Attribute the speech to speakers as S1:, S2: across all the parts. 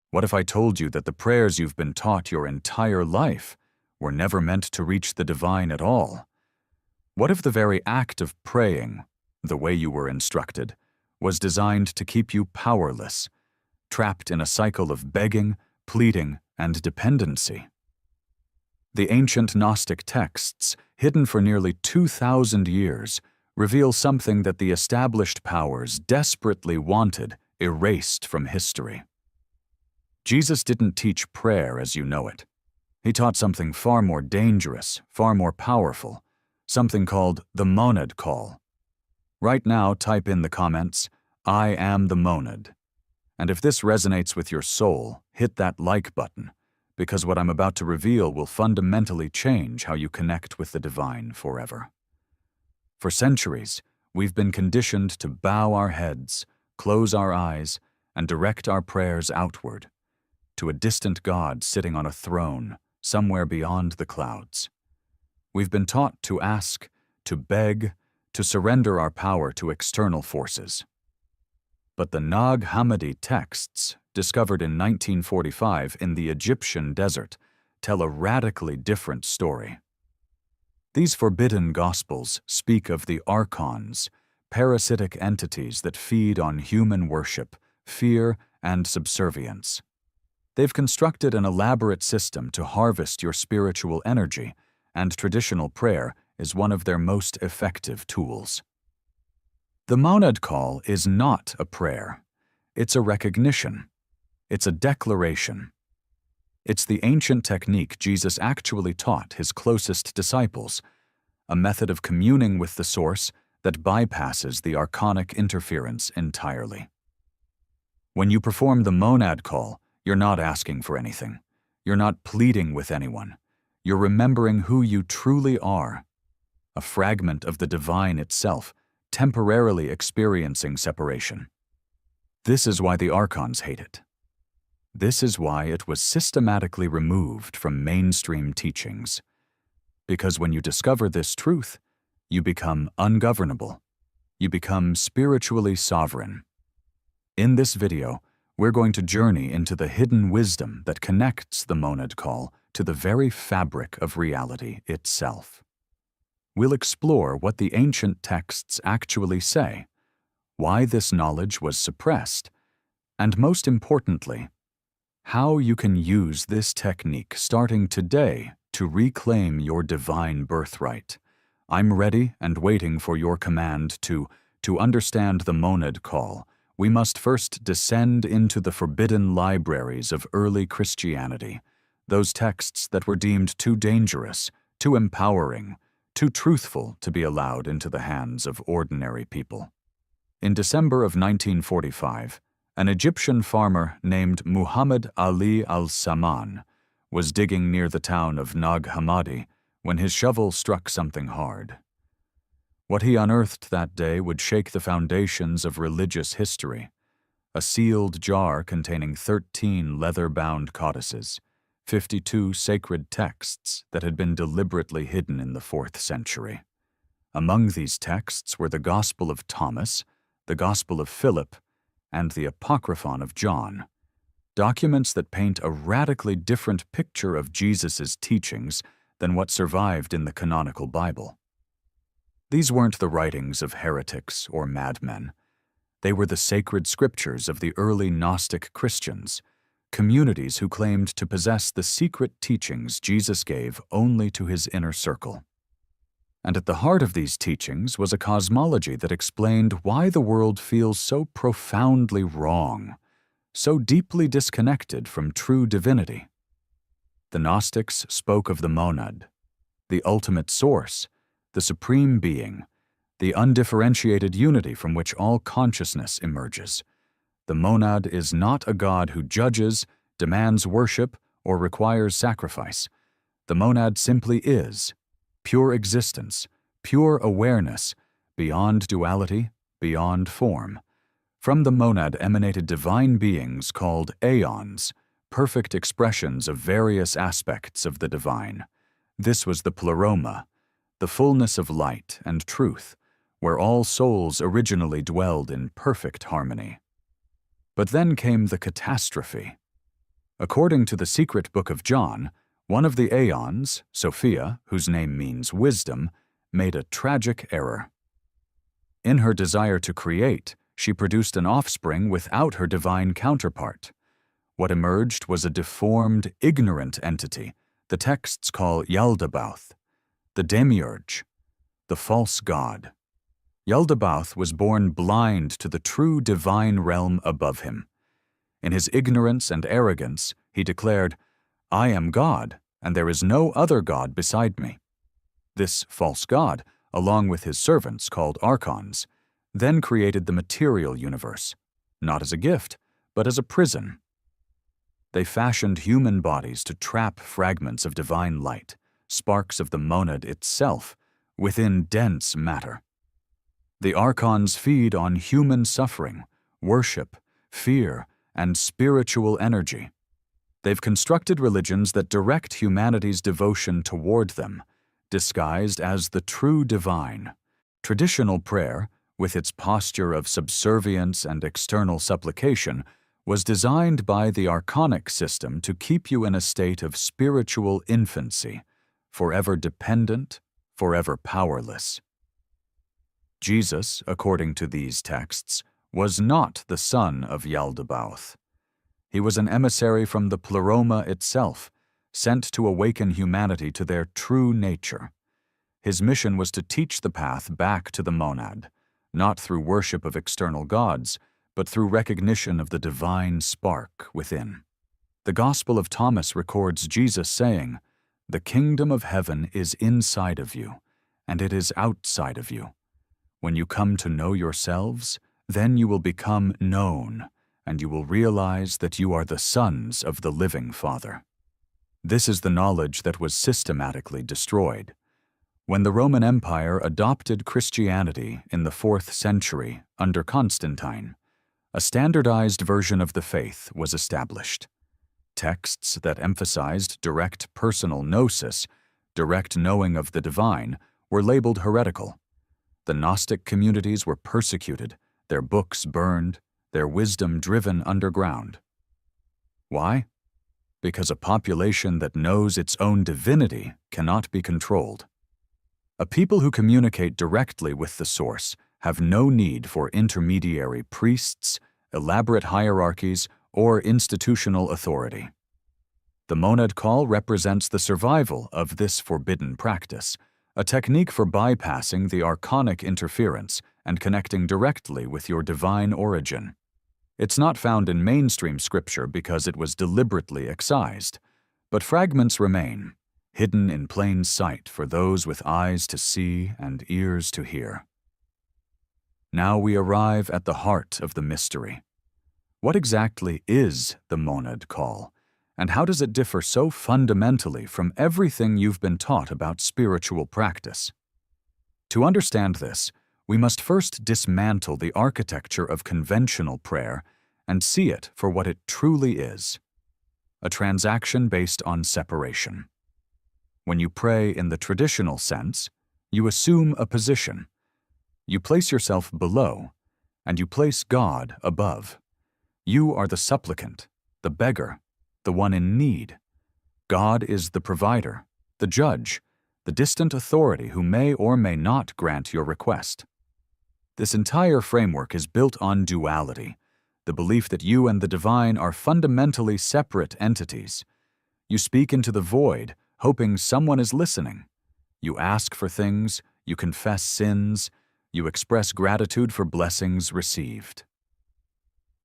S1: What if I told you that the prayers you've been taught your entire life were never meant to reach the divine at all? What if the very act of praying, the way you were instructed, was designed to keep you powerless, trapped in a cycle of begging, pleading, and dependency? The ancient Gnostic texts, hidden for nearly 2,000 years, reveal something that the established powers desperately wanted erased from history. Jesus didn't teach prayer as you know it. He taught something far more dangerous, far more powerful, something called the monad call. Right now, type in the comments, "I am the monad." And if this resonates with your soul, hit that like button, because what I'm about to reveal will fundamentally change how you connect with the divine forever. For centuries, we've been conditioned to bow our heads, close our eyes, and direct our prayers outward, to a distant God sitting on a throne somewhere beyond the clouds. We've been taught to ask, to beg, to surrender our power to external forces. But the Nag Hammadi texts, discovered in 1945 in the Egyptian desert, tell a radically different story. These forbidden gospels speak of the archons, parasitic entities that feed on human worship, fear, and subservience. They've constructed an elaborate system to harvest your spiritual energy, and traditional prayer is one of their most effective tools. The monad call is not a prayer. It's a recognition. It's a declaration. It's the ancient technique Jesus actually taught his closest disciples, a method of communing with the source that bypasses the archonic interference entirely. When you perform the monad call, you're not asking for anything. You're not pleading with anyone. You're remembering who you truly are, a fragment of the divine itself, temporarily experiencing separation. This is why the archons hate it. This is why it was systematically removed from mainstream teachings. Because when you discover this truth, you become ungovernable. You become spiritually sovereign. In this video, we're going to journey into the hidden wisdom that connects the monad call to the very fabric of reality itself. We'll explore what the ancient texts actually say, why this knowledge was suppressed, and most importantly, how you can use this technique starting today to reclaim your divine birthright. I'm ready and waiting for your command to understand the monad call. We must first descend into the forbidden libraries of early Christianity, those texts that were deemed too dangerous, too empowering, too truthful to be allowed into the hands of ordinary people. In December of 1945, an Egyptian farmer named Muhammad Ali al-Saman was digging near the town of Nag Hammadi when his shovel struck something hard. What he unearthed that day would shake the foundations of religious history: a sealed jar containing 13 leather-bound codices, 52 sacred texts that had been deliberately hidden in the 4th century. Among these texts were the Gospel of Thomas, the Gospel of Philip, and the Apocryphon of John, documents that paint a radically different picture of Jesus' teachings than what survived in the canonical Bible. These weren't the writings of heretics or madmen. They were the sacred scriptures of the early Gnostic Christians, communities who claimed to possess the secret teachings Jesus gave only to his inner circle. And at the heart of these teachings was a cosmology that explained why the world feels so profoundly wrong, so deeply disconnected from true divinity. The Gnostics spoke of the monad, the ultimate source, the supreme being, the undifferentiated unity from which all consciousness emerges. The monad is not a God who judges, demands worship, or requires sacrifice. The monad simply is, pure existence, pure awareness, beyond duality, beyond form. From the monad emanated divine beings called aeons, perfect expressions of various aspects of the divine. This was the pleroma, the fullness of light and truth, where all souls originally dwelled in perfect harmony. But then came the catastrophe. According to the secret book of John, one of the aeons, Sophia, whose name means wisdom, made a tragic error. In her desire to create, she produced an offspring without her divine counterpart. What emerged was a deformed, ignorant entity the texts call Yaldabaoth, the demiurge, the false god. Yaldabaoth was born blind to the true divine realm above him. In his ignorance and arrogance, he declared, "I am God, and there is no other God beside me." This false god, along with his servants called archons, then created the material universe, not as a gift, but as a prison. They fashioned human bodies to trap fragments of divine light, sparks of the monad itself, within dense matter. The archons feed on human suffering, worship, fear, and spiritual energy. They've constructed religions that direct humanity's devotion toward them, disguised as the true divine. Traditional prayer, with its posture of subservience and external supplication, was designed by the archonic system to keep you in a state of spiritual infancy, forever dependent, forever powerless. Jesus, according to these texts, was not the son of Yaldabaoth. He was an emissary from the Pleroma itself, sent to awaken humanity to their true nature. His mission was to teach the path back to the monad, not through worship of external gods, but through recognition of the divine spark within. The Gospel of Thomas records Jesus saying, "The kingdom of heaven is inside of you, and it is outside of you. When you come to know yourselves, then you will become known, and you will realize that you are the sons of the living Father." This is the knowledge that was systematically destroyed. When the Roman Empire adopted Christianity in the 4th century under Constantine, a standardized version of the faith was established. Texts that emphasized direct personal gnosis, direct knowing of the divine, were labeled heretical. The Gnostic communities were persecuted, their books burned, their wisdom driven underground. Why? Because a population that knows its own divinity cannot be controlled. A people who communicate directly with the source have no need for intermediary priests, elaborate hierarchies, or institutional authority. The monad call represents the survival of this forbidden practice, a technique for bypassing the archonic interference and connecting directly with your divine origin. It's not found in mainstream scripture because it was deliberately excised, but fragments remain, hidden in plain sight for those with eyes to see and ears to hear. Now we arrive at the heart of the mystery. What exactly is the monad call, and how does it differ so fundamentally from everything you've been taught about spiritual practice? To understand this, we must first dismantle the architecture of conventional prayer and see it for what it truly is: a transaction based on separation. When you pray in the traditional sense, you assume a position. You place yourself below, and you place God above. You are the supplicant, the beggar, the one in need. God is the provider, the judge, the distant authority who may or may not grant your request. This entire framework is built on duality, the belief that you and the divine are fundamentally separate entities. You speak into the void, hoping someone is listening. You ask for things, you confess sins, you express gratitude for blessings received.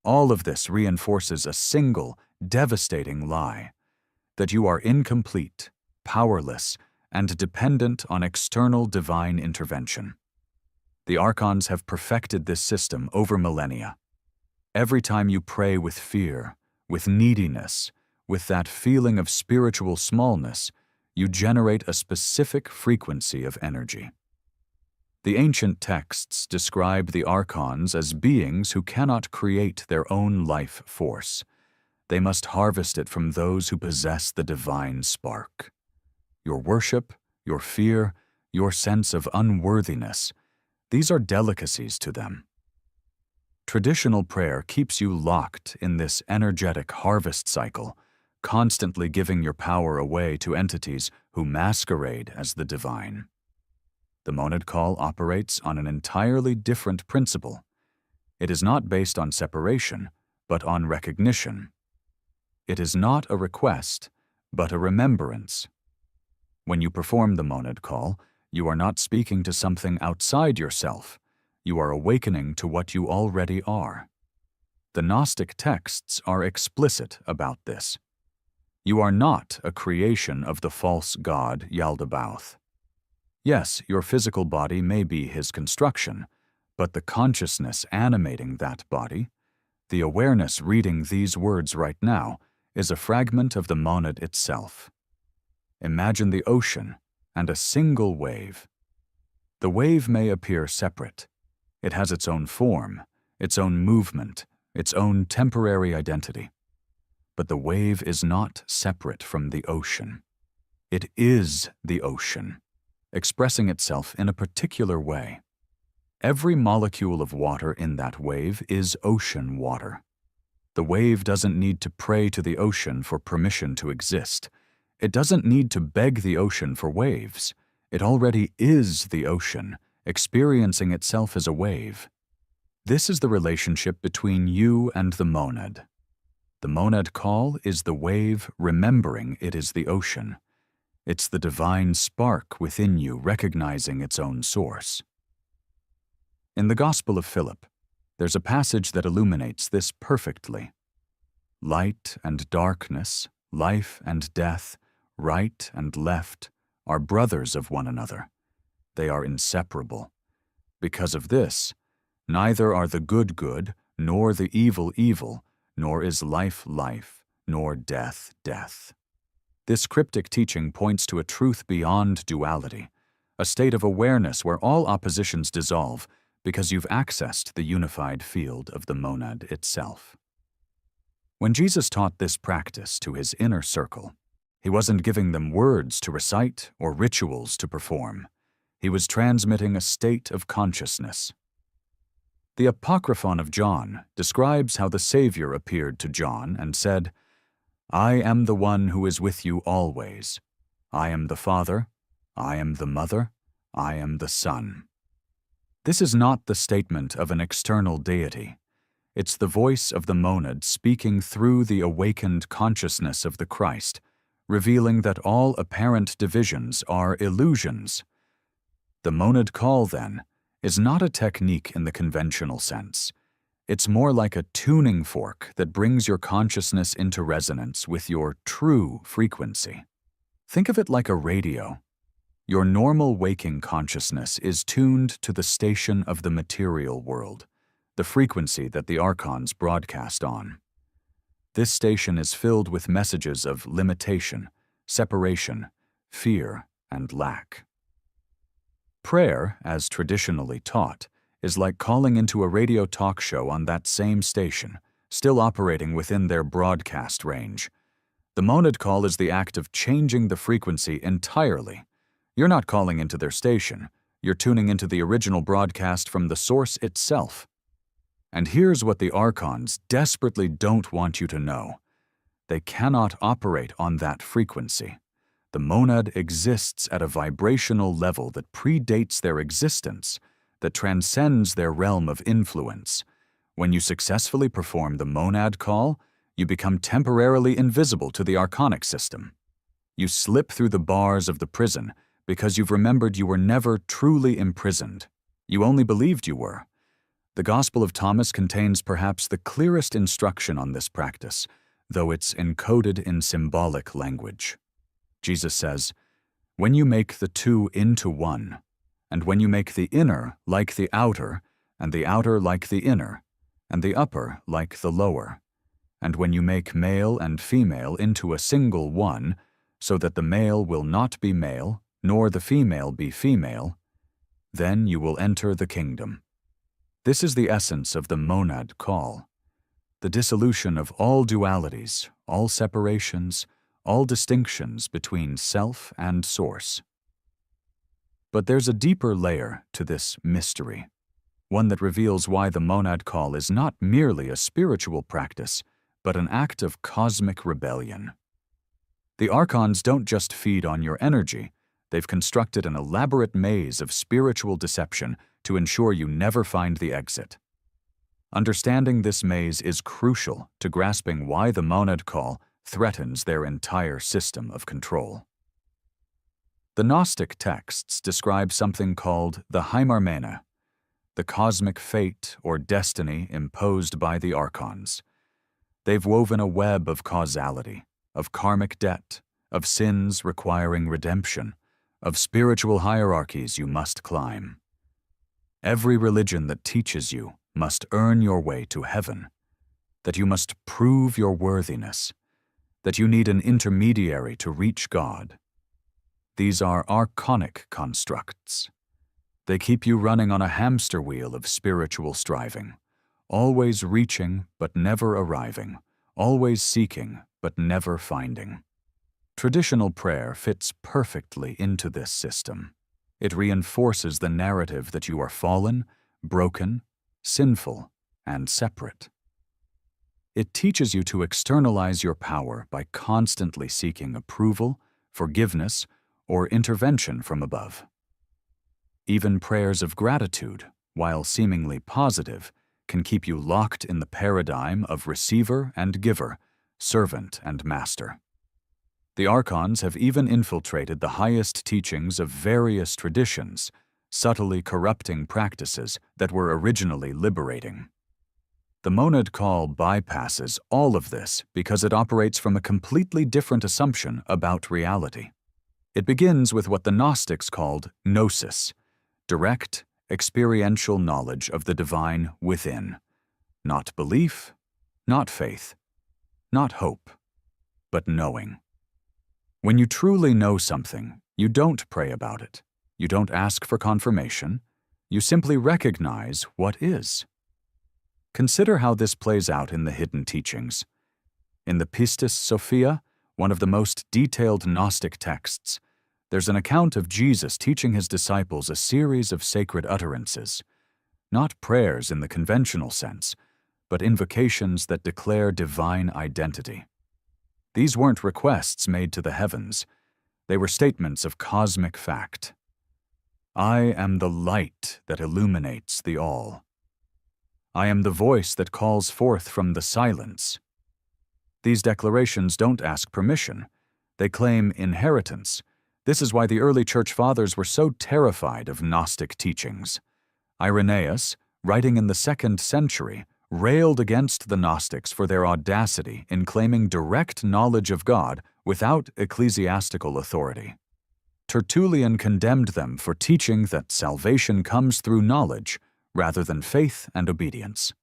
S1: All of this reinforces a single, devastating lie: that you are incomplete, powerless, and dependent on external divine intervention. The archons have perfected this system over millennia. Every time you pray with fear, with neediness, with that feeling of spiritual smallness, you generate a specific frequency of energy. The ancient texts describe the archons as beings who cannot create their own life force. They must harvest it from those who possess the divine spark. Your worship, your fear, your sense of unworthiness, these are delicacies to them. Traditional prayer keeps you locked in this energetic harvest cycle, constantly giving your power away to entities who masquerade as the divine. The monad call operates on an entirely different principle. It is not based on separation, but on recognition. It is not a request, but a remembrance. When you perform the monad call, you are not speaking to something outside yourself. You are awakening to what you already are. The Gnostic texts are explicit about this. You are not a creation of the false god Yaldabaoth. Yes, your physical body may be his construction, but the consciousness animating that body, the awareness reading these words right now, is a fragment of the monad itself. Imagine the ocean and a single wave. The wave may appear separate. It has its own form, its own movement, its own temporary identity. But the wave is not separate from the ocean. It is the ocean, expressing itself in a particular way. Every molecule of water in that wave is ocean water. The wave doesn't need to pray to the ocean for permission to exist. It doesn't need to beg the ocean for waves. It already is the ocean, experiencing itself as a wave. This is the relationship between you and the monad. The monad call is the wave remembering it is the ocean. It's the divine spark within you recognizing its own source. In the Gospel of Philip, there's a passage that illuminates this perfectly. Light and darkness, life and death, right and left, are brothers of one another. They are inseparable. Because of this, neither are the good good, nor the evil evil, nor is life life, nor death death. This cryptic teaching points to a truth beyond duality, a state of awareness where all oppositions dissolve because you've accessed the unified field of the monad itself. When Jesus taught this practice to his inner circle, he wasn't giving them words to recite or rituals to perform. He was transmitting a state of consciousness. The Apocryphon of John describes how the Savior appeared to John and said, "I am the one who is with you always. I am the Father, I am the Mother, I am the Son." This is not the statement of an external deity. It's the voice of the monad speaking through the awakened consciousness of the Christ, revealing that all apparent divisions are illusions. The monad call, then, is not a technique in the conventional sense. It's more like a tuning fork that brings your consciousness into resonance with your true frequency. Think of it like a radio. Your normal waking consciousness is tuned to the station of the material world, the frequency that the archons broadcast on. This station is filled with messages of limitation, separation, fear, and lack. Prayer, as traditionally taught, is like calling into a radio talk show on that same station, still operating within their broadcast range. The monad call is the act of changing the frequency entirely. You're not calling into their station. You're tuning into the original broadcast from the source itself. And here's what the archons desperately don't want you to know. They cannot operate on that frequency. The monad exists at a vibrational level that predates their existence, that transcends their realm of influence. When you successfully perform the monad call, you become temporarily invisible to the archonic system. You slip through the bars of the prison because you've remembered you were never truly imprisoned. You only believed you were. The Gospel of Thomas contains perhaps the clearest instruction on this practice, though it's encoded in symbolic language. Jesus says, "When you make the two into one, and when you make the inner like the outer, and the outer like the inner, and the upper like the lower, and when you make male and female into a single one, so that the male will not be male, nor the female be female, then you will enter the kingdom." This is the essence of the monad call, the dissolution of all dualities, all separations, all distinctions between self and source. But there's a deeper layer to this mystery, one that reveals why the monad call is not merely a spiritual practice, but an act of cosmic rebellion. The archons don't just feed on your energy, they've constructed an elaborate maze of spiritual deception to ensure you never find the exit. Understanding this maze is crucial to grasping why the monad call threatens their entire system of control. The Gnostic texts describe something called the Hymarmene, the cosmic fate or destiny imposed by the archons. They've woven a web of causality, of karmic debt, of sins requiring redemption, of spiritual hierarchies you must climb. Every religion that teaches you must earn your way to heaven, that you must prove your worthiness, that you need an intermediary to reach God. These are archonic constructs. They keep you running on a hamster wheel of spiritual striving, always reaching but never arriving, always seeking but never finding. Traditional prayer fits perfectly into this system. It reinforces the narrative that you are fallen, broken, sinful, and separate. It teaches you to externalize your power by constantly seeking approval, forgiveness, or intervention from above. Even prayers of gratitude, while seemingly positive, can keep you locked in the paradigm of receiver and giver, servant and master. The archons have even infiltrated the highest teachings of various traditions, subtly corrupting practices that were originally liberating. The monad call bypasses all of this because it operates from a completely different assumption about reality. It begins with what the Gnostics called gnosis, direct, experiential knowledge of the divine within. Not belief, not faith, not hope, but knowing. When you truly know something, you don't pray about it. You don't ask for confirmation. You simply recognize what is. Consider how this plays out in the hidden teachings. In the Pistis Sophia, one of the most detailed Gnostic texts, there's an account of Jesus teaching his disciples a series of sacred utterances, not prayers in the conventional sense, but invocations that declare divine identity. These weren't requests made to the heavens. They were statements of cosmic fact. I am the light that illuminates the all. I am the voice that calls forth from the silence. These declarations don't ask permission. They claim inheritance. This is why the early church fathers were so terrified of Gnostic teachings. Irenaeus, writing in the 2nd century, railed against the Gnostics for their audacity in claiming direct knowledge of God without ecclesiastical authority. Tertullian condemned them for teaching that salvation comes through knowledge rather than faith and obedience.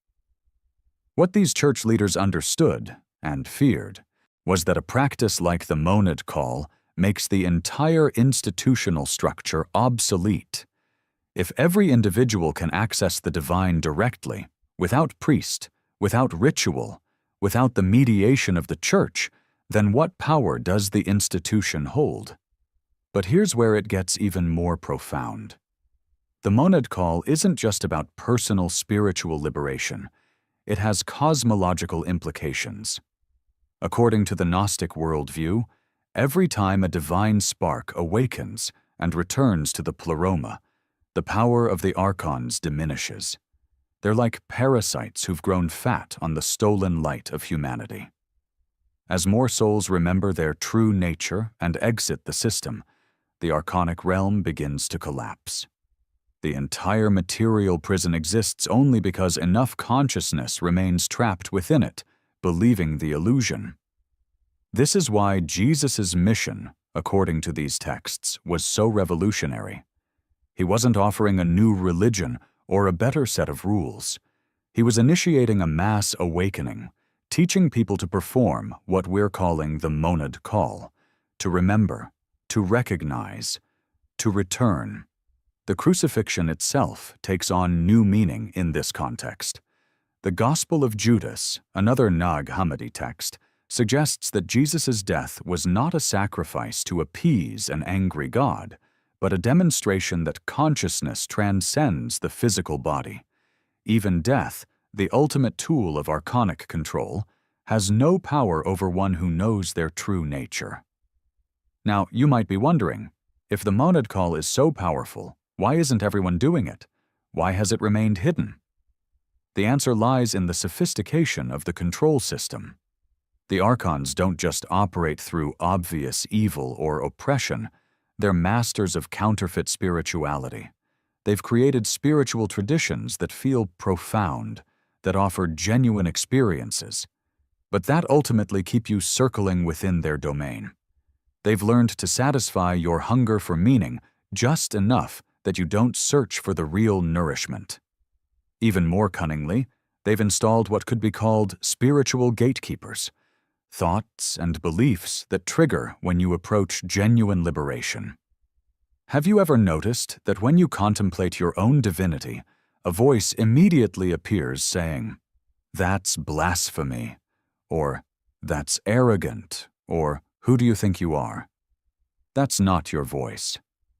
S1: What these church leaders understood and feared was that a practice like the monad call makes the entire institutional structure obsolete. If every individual can access the divine directly, without priest, without ritual, without the mediation of the church, then what power does the institution hold? But here's where it gets even more profound. The monad call isn't just about personal spiritual liberation. It has cosmological implications. According to the Gnostic worldview, every time a divine spark awakens and returns to the pleroma, the power of the archons diminishes. They're like parasites who've grown fat on the stolen light of humanity. As more souls remember their true nature and exit the system, the archonic realm begins to collapse. The entire material prison exists only because enough consciousness remains trapped within it, believing the illusion. This is why Jesus' mission, according to these texts, was so revolutionary. He wasn't offering a new religion or a better set of rules. He was initiating a mass awakening, teaching people to perform what we're calling the monad call, to remember, to recognize, to return. The crucifixion itself takes on new meaning in this context. The Gospel of Judas, another Nag Hammadi text, suggests that Jesus' death was not a sacrifice to appease an angry God, but a demonstration that consciousness transcends the physical body. Even death, the ultimate tool of archonic control, has no power over one who knows their true nature. Now, you might be wondering, if the monad call is so powerful, why isn't everyone doing it? Why has it remained hidden? The answer lies in the sophistication of the control system. The archons don't just operate through obvious evil or oppression, they're masters of counterfeit spirituality. They've created spiritual traditions that feel profound, that offer genuine experiences, but that ultimately keep you circling within their domain. They've learned to satisfy your hunger for meaning just enough that you don't search for the real nourishment. Even more cunningly, they've installed what could be called spiritual gatekeepers, thoughts and beliefs that trigger when you approach genuine liberation. Have you ever noticed that when you contemplate your own divinity, a voice immediately appears saying, "That's blasphemy," or "That's arrogant," or "Who do you think you are?" That's not your voice.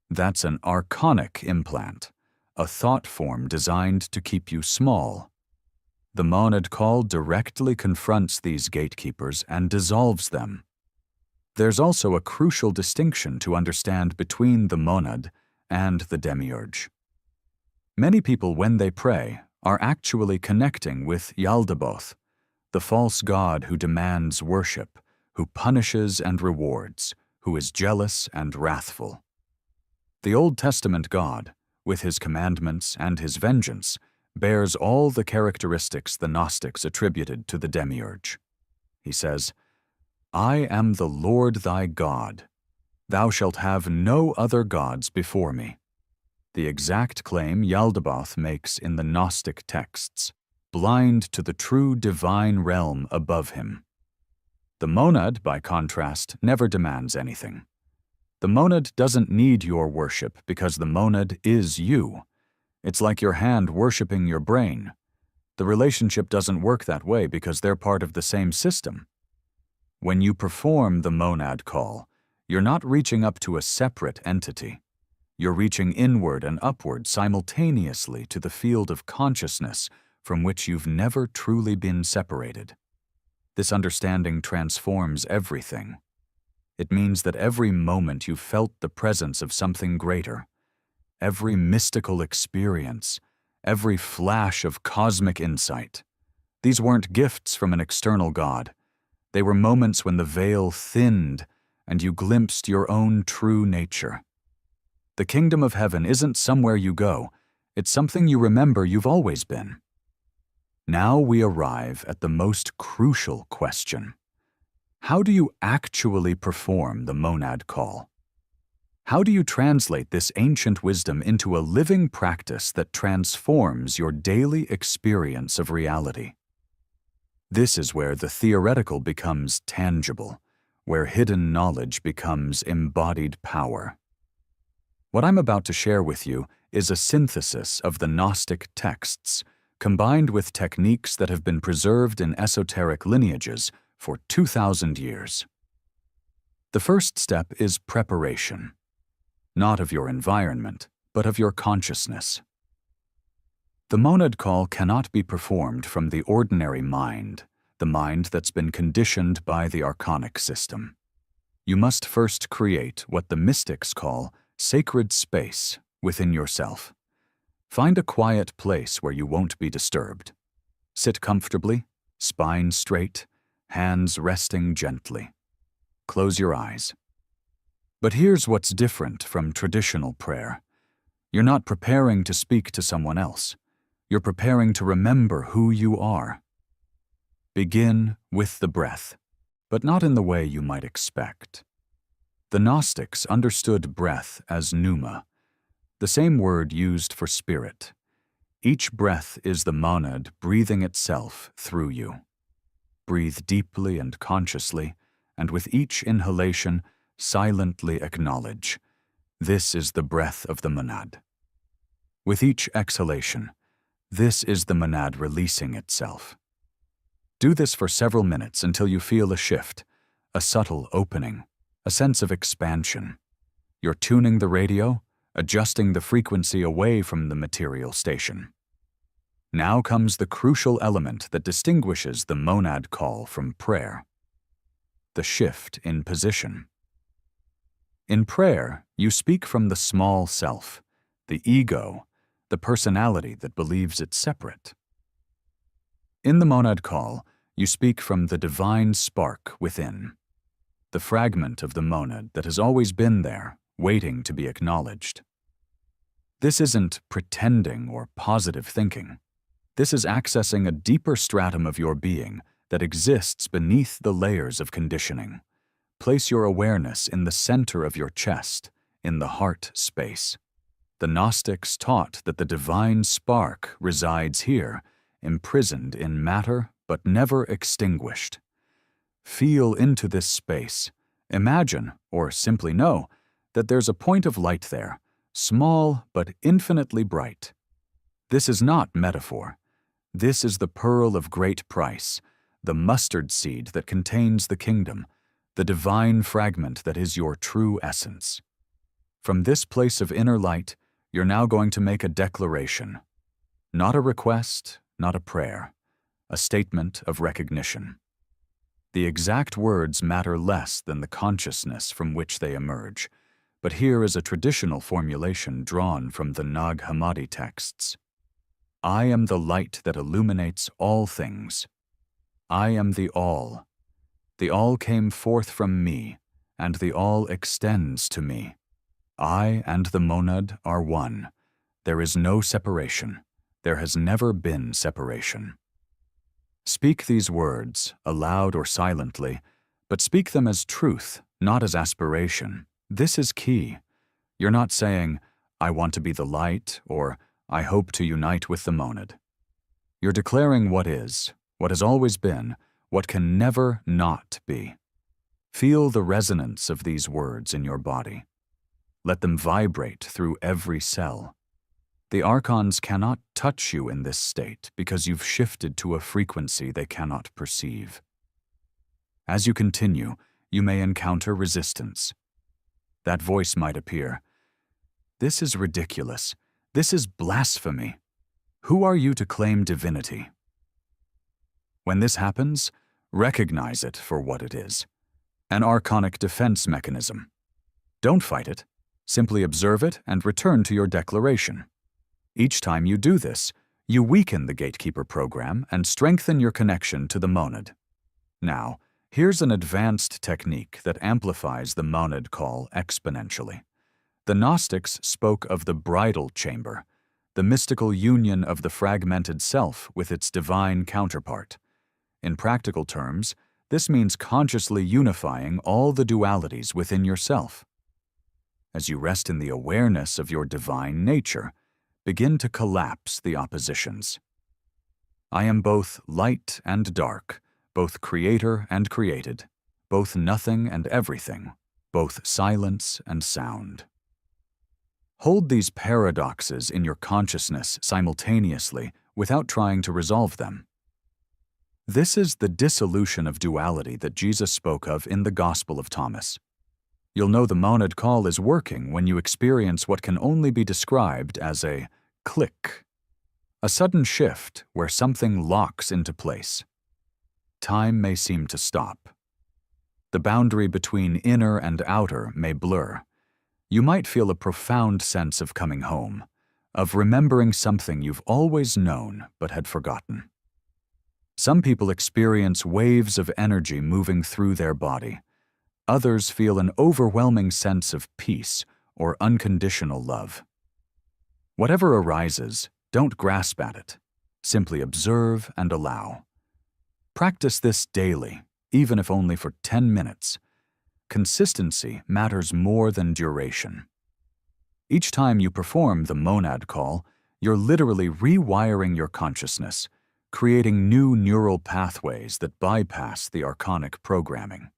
S1: That's an archonic implant, a thought form designed to keep you small. The monad call directly confronts these gatekeepers and dissolves them. There's also a crucial distinction to understand between the monad and the demiurge. Many people, when they pray, are actually connecting with Yaldabaoth, the false god who demands worship, who punishes and rewards, who is jealous and wrathful. The Old Testament God, with his commandments and his vengeance, bears all the characteristics the Gnostics attributed to the demiurge. He says, "I am the Lord thy God. Thou shalt have no other gods before me." The exact claim Yaldabaoth makes in the Gnostic texts, blind to the true divine realm above him. The monad, by contrast, never demands anything. The monad doesn't need your worship because the monad is you. It's like your hand worshiping your brain. The relationship doesn't work that way because they're part of the same system. When you perform the monad call, you're not reaching up to a separate entity. You're reaching inward and upward simultaneously to the field of consciousness from which you've never truly been separated. This understanding transforms everything. It means that every moment you felt the presence of something greater, every mystical experience, every flash of cosmic insight. These weren't gifts from an external God. They were moments when the veil thinned and you glimpsed your own true nature. The kingdom of heaven isn't somewhere you go, it's something you remember you've always been. Now we arrive at the most crucial question. How do you actually perform the monad call? How do you translate this ancient wisdom into a living practice that transforms your daily experience of reality? This is where the theoretical becomes tangible, where hidden knowledge becomes embodied power. What I'm about to share with you is a synthesis of the Gnostic texts, combined with techniques that have been preserved in esoteric lineages for 2,000 years. The first step is preparation, not of your environment, but of your consciousness. The monad call cannot be performed from the ordinary mind, the mind that's been conditioned by the archonic system. You must first create what the mystics call sacred space within yourself. Find a quiet place where you won't be disturbed. Sit comfortably, spine straight, hands resting gently. Close your eyes. But here's what's different from traditional prayer. You're not preparing to speak to someone else. You're preparing to remember who you are. Begin with the breath, but not in the way you might expect. The Gnostics understood breath as pneuma, the same word used for spirit. Each breath is the monad breathing itself through you. Breathe deeply and consciously, and with each inhalation, silently acknowledge, this is the breath of the monad. With each exhalation, this is the monad releasing itself. Do this for several minutes until you feel a shift, a subtle opening, a sense of expansion. You're tuning the radio, adjusting the frequency away from the material station. Now comes the crucial element that distinguishes the monad call from prayer: the shift in position. In prayer, you speak from the small self, the ego, the personality that believes it's separate. In the monad call, you speak from the divine spark within, the fragment of the monad that has always been there, waiting to be acknowledged. This isn't pretending or positive thinking. This is accessing a deeper stratum of your being that exists beneath the layers of conditioning. Place your awareness in the center of your chest, in the heart space. The Gnostics taught that the divine spark resides here, imprisoned in matter but never extinguished. Feel into this space. Imagine, or simply know, that there's a point of light there, small but infinitely bright. This is not metaphor. This is the pearl of great price, the mustard seed that contains the kingdom, the divine fragment that is your true essence. From this place of inner light, you're now going to make a declaration. Not a request, not a prayer, a statement of recognition. The exact words matter less than the consciousness from which they emerge, but here is a traditional formulation drawn from the Nag Hammadi texts. I am the light that illuminates all things. I am the All. The All came forth from me, and the All extends to me. I and the monad are one. There is no separation. There has never been separation. Speak these words, aloud or silently, but speak them as truth, not as aspiration. This is key. You're not saying, I want to be the light, or I hope to unite with the monad. You're declaring what is, what has always been, what can never not be. Feel the resonance of these words in your body. Let them vibrate through every cell. The archons cannot touch you in this state because you've shifted to a frequency they cannot perceive. As you continue, you may encounter resistance. That voice might appear. This is ridiculous. This is blasphemy. Who are you to claim divinity? When this happens, recognize it for what it is. An archonic defense mechanism. Don't fight it. Simply observe it and return to your declaration. Each time you do this, you weaken the gatekeeper program and strengthen your connection to the monad. Now, here's an advanced technique that amplifies the monad call exponentially. The Gnostics spoke of the bridal chamber, the mystical union of the fragmented self with its divine counterpart. In practical terms, this means consciously unifying all the dualities within yourself. As you rest in the awareness of your divine nature, begin to collapse the oppositions. I am both light and dark, both creator and created, both nothing and everything, both silence and sound. Hold these paradoxes in your consciousness simultaneously without trying to resolve them. This is the dissolution of duality that Jesus spoke of in the Gospel of Thomas. You'll know the monad call is working when you experience what can only be described as a click, a sudden shift where something locks into place. Time may seem to stop. The boundary between inner and outer may blur. You might feel a profound sense of coming home, of remembering something you've always known but had forgotten. Some people experience waves of energy moving through their body. Others feel an overwhelming sense of peace or unconditional love. Whatever arises, don't grasp at it. Simply observe and allow. Practice this daily, even if only for 10 minutes. Consistency matters more than duration. Each time you perform the monad call, you're literally rewiring your consciousness, creating new neural pathways that bypass the archonic programming.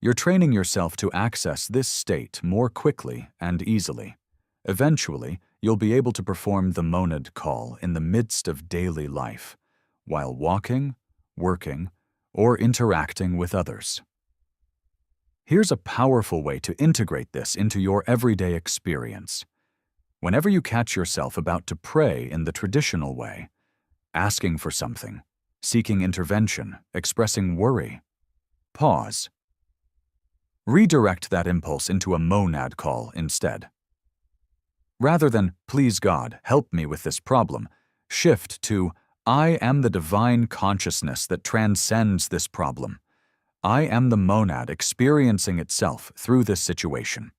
S1: You're training yourself to access this state more quickly and easily. Eventually, you'll be able to perform the monad call in the midst of daily life, while walking, working, or interacting with others. Here's a powerful way to integrate this into your everyday experience. Whenever you catch yourself about to pray in the traditional way, asking for something, seeking intervention, expressing worry, pause. Redirect that impulse into a monad call instead. Rather than, "Please God, help me with this problem," shift to, "I am the divine consciousness that transcends this problem. I am the monad experiencing itself through this situation.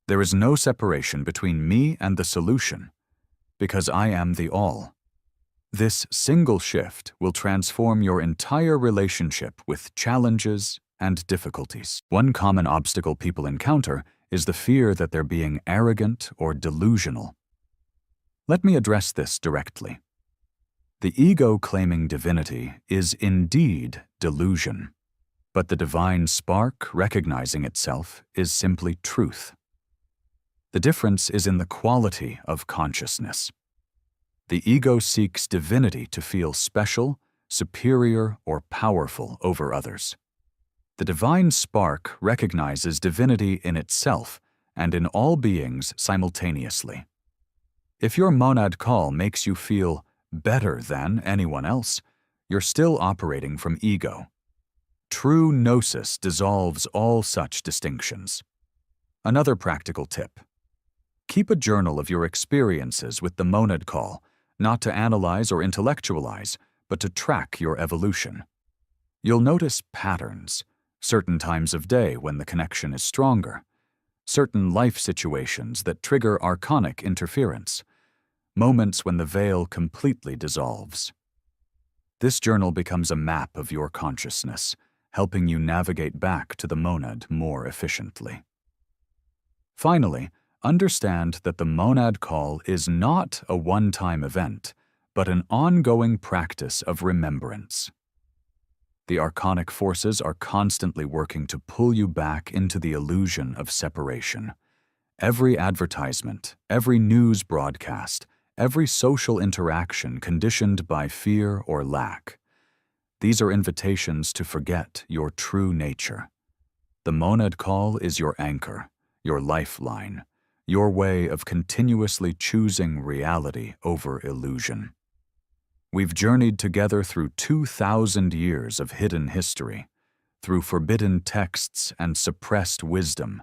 S1: There is no separation between me and the solution, because I am the all." This single shift will transform your entire relationship with challenges and difficulties. One common obstacle people encounter is the fear that they're being arrogant or delusional. Let me address this directly. The ego claiming divinity is indeed delusion, but the divine spark recognizing itself is simply truth. The difference is in the quality of consciousness. The ego seeks divinity to feel special, superior, or powerful over others. The divine spark recognizes divinity in itself and in all beings simultaneously. If your monad call makes you feel better than anyone else, you're still operating from ego. True gnosis dissolves all such distinctions. Another practical tip: keep a journal of your experiences with the monad call, not to analyze or intellectualize, but to track your evolution. You'll notice patterns, certain times of day when the connection is stronger, certain life situations that trigger archonic interference, moments when the veil completely dissolves. This journal becomes a map of your consciousness, helping you navigate back to the monad more efficiently. Finally, understand that the monad call is not a one-time event, but an ongoing practice of remembrance. The archonic forces are constantly working to pull you back into the illusion of separation. Every advertisement, every news broadcast, every social interaction conditioned by fear or lack. These are invitations to forget your true nature. The monad call is your anchor, your lifeline, your way of continuously choosing reality over illusion. We've journeyed together through 2,000 years of hidden history, through forbidden texts and suppressed wisdom,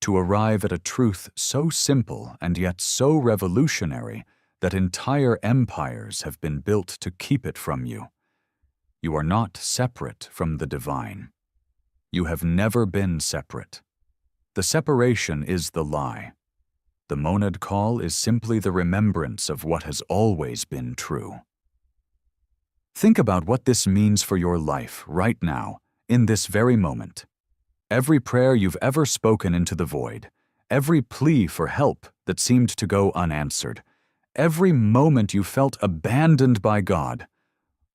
S1: to arrive at a truth so simple and yet so revolutionary that entire empires have been built to keep it from you. You are not separate from the divine. You have never been separate. The separation is the lie. The monad call is simply the remembrance of what has always been true. Think about what this means for your life right now, in this very moment. Every prayer you've ever spoken into the void, every plea for help that seemed to go unanswered, every moment you felt abandoned by God,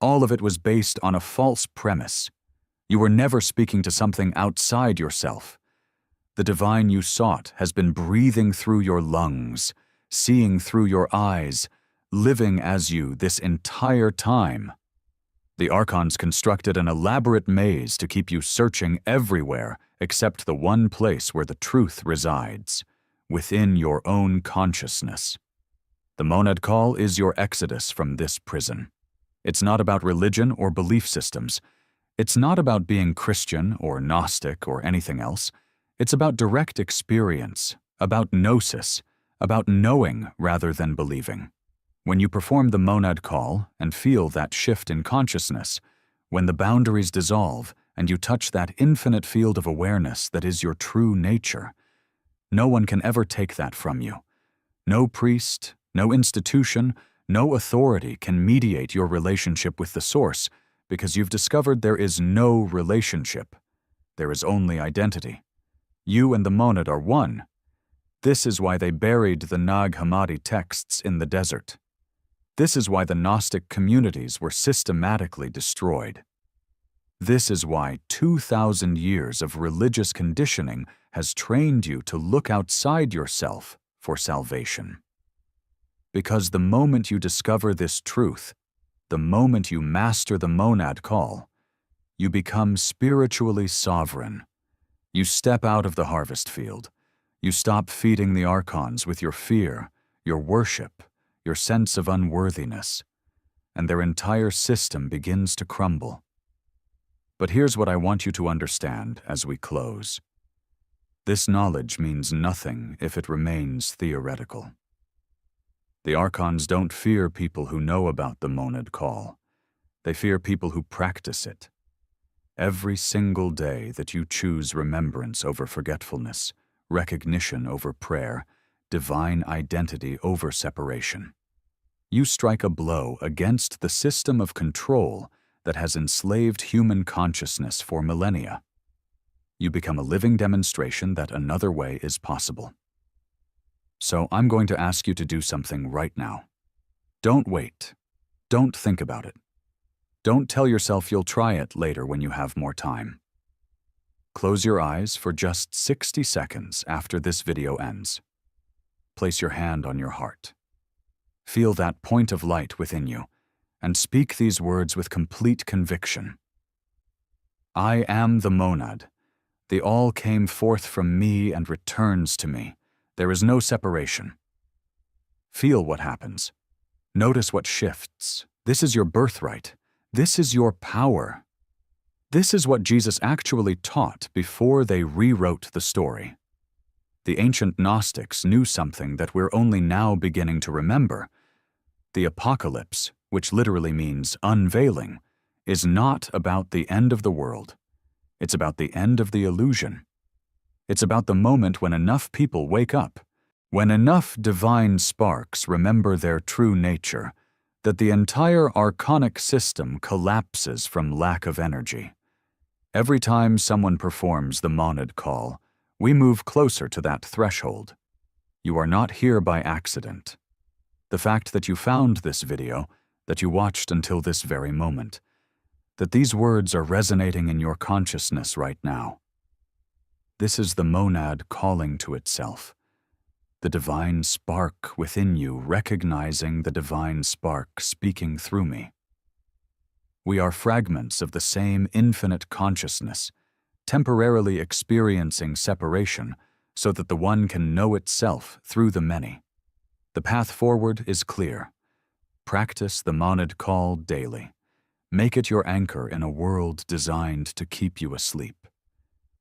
S1: all of it was based on a false premise. You were never speaking to something outside yourself. The divine you sought has been breathing through your lungs, seeing through your eyes, living as you this entire time. The archons constructed an elaborate maze to keep you searching everywhere except the one place where the truth resides, within your own consciousness. The monad call is your exodus from this prison. It's not about religion or belief systems. It's not about being Christian or Gnostic or anything else. It's about direct experience, about gnosis, about knowing rather than believing. When you perform the monad call and feel that shift in consciousness, when the boundaries dissolve and you touch that infinite field of awareness that is your true nature, no one can ever take that from you. No priest, no institution, no authority can mediate your relationship with the source because you've discovered there is no relationship. There is only identity. You and the monad are one. This is why they buried the Nag Hammadi texts in the desert. This is why the Gnostic communities were systematically destroyed. This is why 2,000 years of religious conditioning has trained you to look outside yourself for salvation. Because the moment you discover this truth, the moment you master the monad call, you become spiritually sovereign. You step out of the harvest field. You stop feeding the archons with your fear, your worship, your sense of unworthiness, and their entire system begins to crumble. But here's what I want you to understand as we close. This knowledge means nothing if it remains theoretical. The Archons don't fear people who know about the monad call. They fear people who practice it. Every single day that you choose remembrance over forgetfulness, recognition over prayer, divine identity over separation, you strike a blow against the system of control that has enslaved human consciousness for millennia. You become a living demonstration that another way is possible. So I'm going to ask you to do something right now. Don't wait. Don't think about it. Don't tell yourself you'll try it later when you have more time. Close your eyes for just 60 seconds after this video ends. Place your hand on your heart. Feel that point of light within you, and speak these words with complete conviction. I am the monad. The all came forth from me and returns to me. There is no separation. Feel what happens. Notice what shifts. This is your birthright. This is your power. This is what Jesus actually taught before they rewrote the story. The ancient Gnostics knew something that we're only now beginning to remember. The apocalypse, which literally means unveiling, is not about the end of the world. It's about the end of the illusion. It's about the moment when enough people wake up, when enough divine sparks remember their true nature, that the entire archonic system collapses from lack of energy. Every time someone performs the monad call, we move closer to that threshold. You are not here by accident. The fact that you found this video, that you watched until this very moment, that these words are resonating in your consciousness right now. This is the monad calling to itself, the divine spark within you recognizing the divine spark speaking through me. We are fragments of the same infinite consciousness, temporarily experiencing separation so that the one can know itself through the many. The path forward is clear. Practice the monad call daily. Make it your anchor in a world designed to keep you asleep.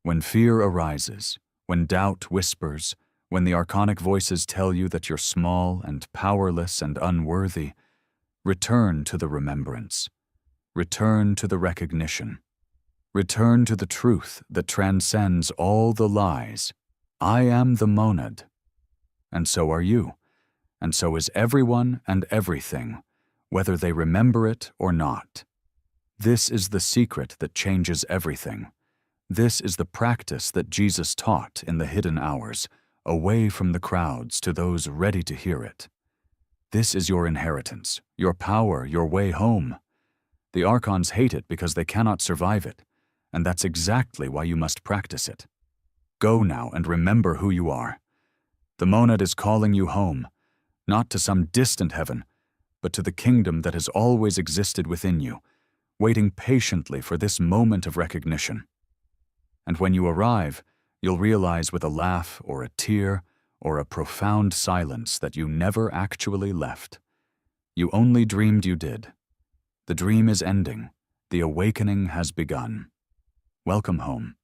S1: When fear arises, when doubt whispers, when the archonic voices tell you that you're small and powerless and unworthy, return to the remembrance. Return to the recognition. Return to the truth that transcends all the lies. I am the monad. And so are you. And so is everyone and everything, whether they remember it or not. This is the secret that changes everything. This is the practice that Jesus taught in the hidden hours, away from the crowds to those ready to hear it. This is your inheritance, your power, your way home. The Archons hate it because they cannot survive it, and that's exactly why you must practice it. Go now and remember who you are. The monad is calling you home, not to some distant heaven, but to the kingdom that has always existed within you, waiting patiently for this moment of recognition. And when you arrive, you'll realize with a laugh or a tear or a profound silence that you never actually left. You only dreamed you did. The dream is ending. The awakening has begun. Welcome home.